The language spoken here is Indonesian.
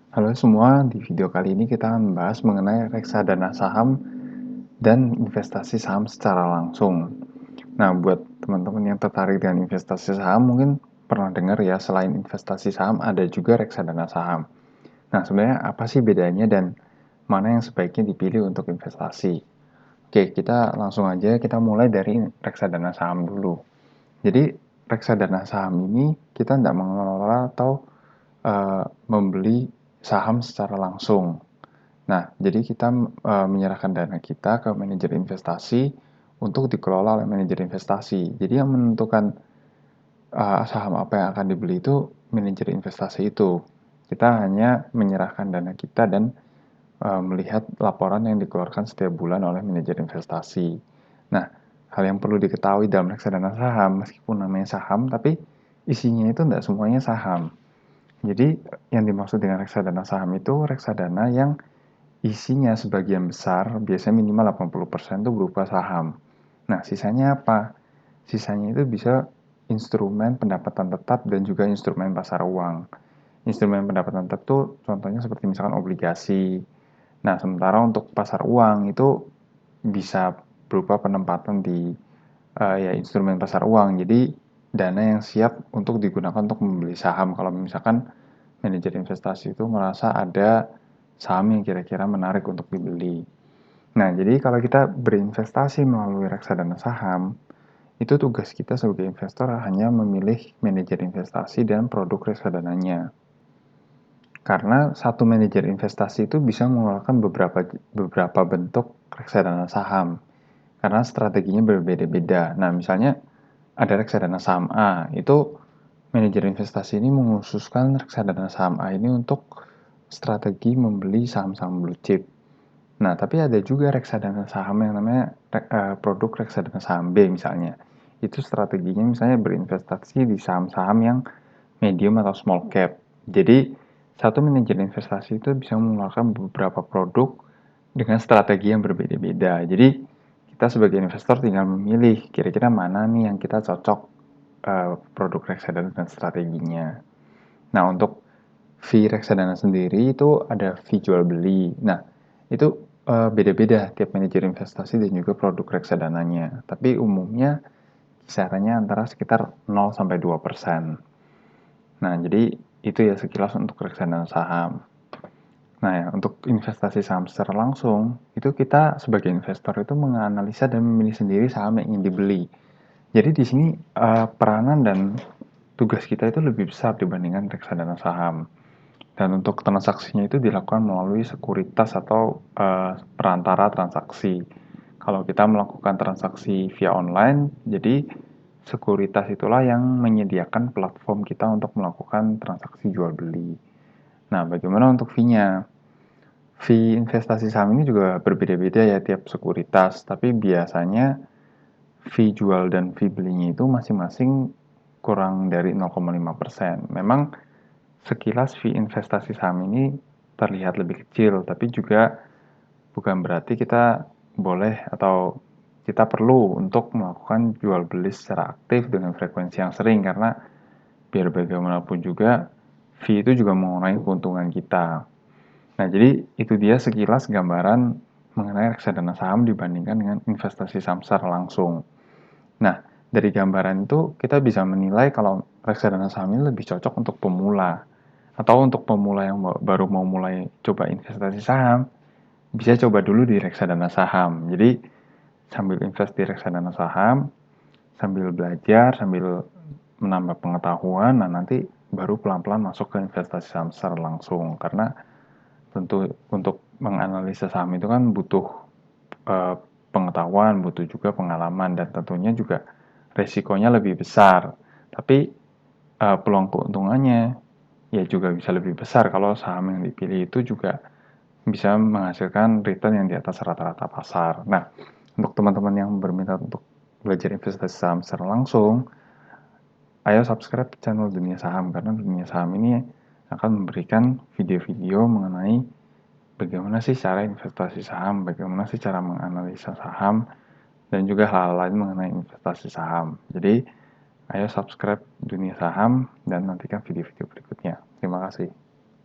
Halo semua, di video kali ini kita akan membahas mengenai reksadana saham dan investasi saham secara langsung. Nah, buat teman-teman yang tertarik dengan investasi saham, mungkin pernah dengar ya, selain investasi saham ada juga reksadana saham. Nah, sebenarnya apa sih bedanya dan mana yang sebaiknya dipilih untuk investasi? Oke, kita langsung aja, kita mulai dari reksadana saham dulu. Jadi, reksadana saham ini kita tidak mengelola atau membeli saham secara langsung. Nah, jadi kita menyerahkan dana kita ke manajer investasi untuk dikelola oleh manajer investasi. Jadi yang menentukan saham apa yang akan dibeli itu manajer investasi itu. Kita hanya menyerahkan dana kita dan melihat laporan yang dikeluarkan setiap bulan oleh manajer investasi. Nah, hal yang perlu diketahui dalam reksadana saham, meskipun namanya saham, tapi isinya itu tidak semuanya saham. Jadi yang dimaksud dengan reksadana saham itu reksadana yang isinya sebagian besar, biasanya minimal 80% itu berupa saham. Nah, sisanya apa? Sisanya itu bisa instrumen pendapatan tetap dan juga instrumen pasar uang. Instrumen pendapatan tetap itu contohnya seperti misalkan obligasi. Nah, sementara untuk pasar uang itu bisa berupa penempatan di ya instrumen pasar uang. Jadi dana yang siap untuk digunakan untuk membeli saham. Kalau misalkan manajer investasi itu merasa ada saham yang kira-kira menarik untuk dibeli. Nah, jadi kalau kita berinvestasi melalui reksadana saham, itu tugas kita sebagai investor hanya memilih manajer investasi dan produk reksadananya. Karena satu manajer investasi itu bisa mengeluarkan beberapa bentuk reksadana saham. Karena strateginya berbeda-beda. Nah, misalnya ada reksadana saham A, itu manajer investasi ini mengkhususkan reksadana saham A ini untuk strategi membeli saham-saham blue chip. Nah, tapi ada juga reksadana saham yang namanya produk reksadana saham B misalnya. Itu strateginya misalnya berinvestasi di saham-saham yang medium atau small cap. Jadi, satu manajer investasi itu bisa mengeluarkan beberapa produk dengan strategi yang berbeda-beda. Jadi, kita sebagai investor tinggal memilih kira-kira mana nih yang kita cocok produk reksadana dan strateginya. Nah, untuk fee reksadana sendiri itu ada fee jual beli. Nah, itu beda-beda tiap manajer investasi dan juga produk reksadananya. Tapi umumnya kisarannya antara sekitar 0 sampai 2%. Nah, jadi itu ya sekilas untuk reksadana saham. Nah, ya, untuk investasi saham secara langsung, itu kita sebagai investor itu menganalisa dan memilih sendiri saham yang ingin dibeli. Jadi di sini peranan dan tugas kita itu lebih besar dibandingkan reksadana saham. Dan untuk transaksinya itu dilakukan melalui sekuritas atau perantara transaksi. Kalau kita melakukan transaksi via online, jadi sekuritas itulah yang menyediakan platform kita untuk melakukan transaksi jual beli. Nah, bagaimana untuk fee-nya? Fee investasi saham ini juga berbeda-beda ya tiap sekuritas, tapi biasanya fee jual dan fee belinya itu masing-masing kurang dari 0,5%. Memang sekilas fee investasi saham ini terlihat lebih kecil, tapi juga bukan berarti kita boleh atau kita perlu untuk melakukan jual beli secara aktif dengan frekuensi yang sering, karena biar bagaimanapun juga fee itu juga mengurangi keuntungan kita. Nah, jadi itu dia sekilas gambaran mengenai reksadana saham dibandingkan dengan investasi saham secara langsung. Nah, dari gambaran itu kita bisa menilai kalau reksadana saham ini lebih cocok untuk pemula. Atau untuk pemula yang baru mau mulai coba investasi saham, bisa coba dulu di reksadana saham. Jadi, sambil invest di reksadana saham, sambil belajar, sambil menambah pengetahuan, nah nanti baru pelan-pelan masuk ke investasi saham secara langsung. Karena tentu untuk menganalisa saham itu kan butuh eh, pengetahuan, butuh juga pengalaman, dan tentunya juga resikonya lebih besar. Tapi peluang keuntungannya ya juga bisa lebih besar kalau saham yang dipilih itu juga bisa menghasilkan return yang di atas rata-rata pasar. Nah, untuk teman-teman yang berminat untuk belajar investasi saham secara langsung, ayo subscribe channel Dunia Saham, karena Dunia Saham ini akan memberikan video-video mengenai bagaimana sih cara investasi saham, bagaimana sih cara menganalisa saham, dan juga hal-hal lain mengenai investasi saham. Jadi, ayo subscribe Dunia Saham dan nantikan video-video berikutnya. Terima kasih.